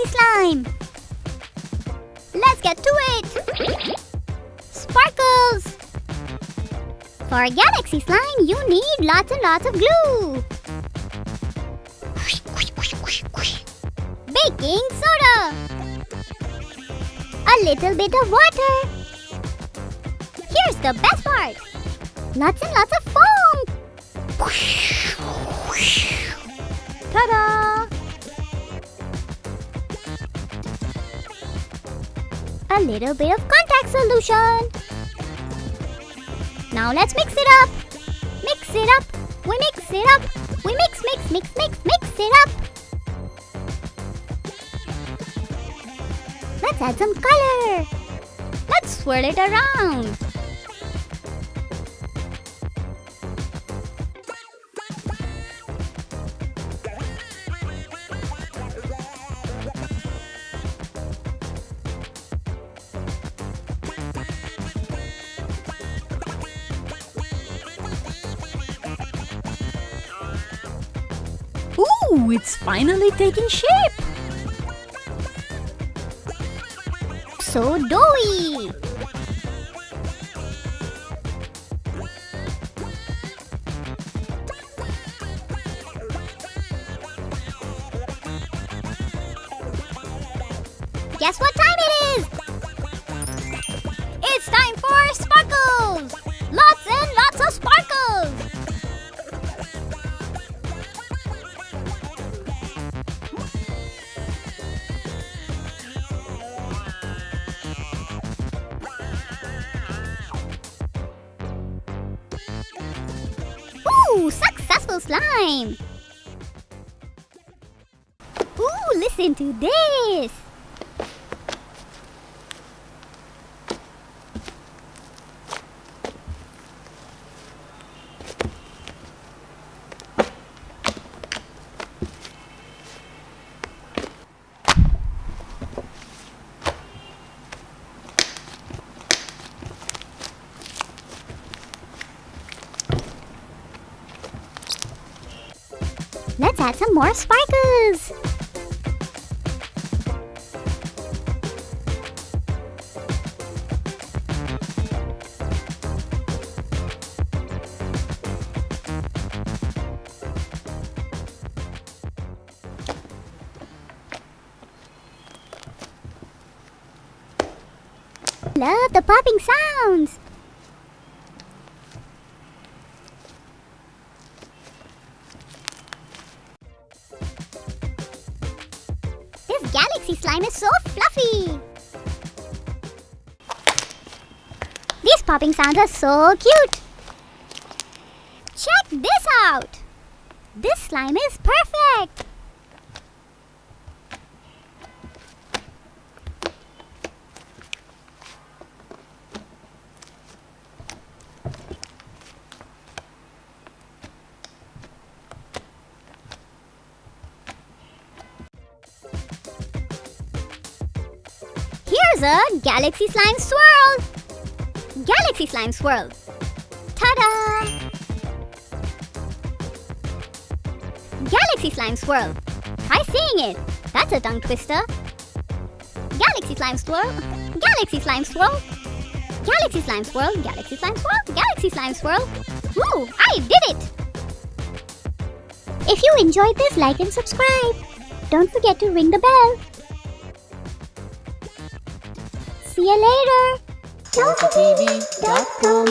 galaxy slime. Let's get to it. Sparkles. For a galaxy slime, you need lots and lots of glue. Baking soda. A little bit of water. Here's the best part. Lots and lots of foam. Ta-da! A little bit of contact solution. Now let's mix it up. Mix it up. We mix it up. We mix it up. Let's add some color. Let's swirl it around. Ooh, it's finally taking shape. So doughy. Guess what time it is? It's time for sparkles. Lots and lots of sparkles. Ooh, successful slime! Ooh, listen to this! Let's add some more sparkles. Love the popping sounds. This galaxy slime is so fluffy. These popping sounds are so cute. Check this out. This slime is perfect. Here's a galaxy slime swirl. Galaxy slime swirl. Ta-da! Galaxy slime swirl. Try saying it. That's a tongue twister. Galaxy slime swirl. Galaxy slime swirl. Galaxy slime swirl. Galaxy slime swirl. Galaxy slime swirl. Woo! I did it! If you enjoyed this, like and subscribe. Don't forget to ring the bell. See you later. ToffeeTV.com.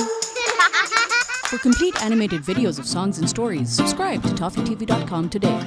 For complete animated videos of songs and stories, subscribe to ToffeeTV.com today.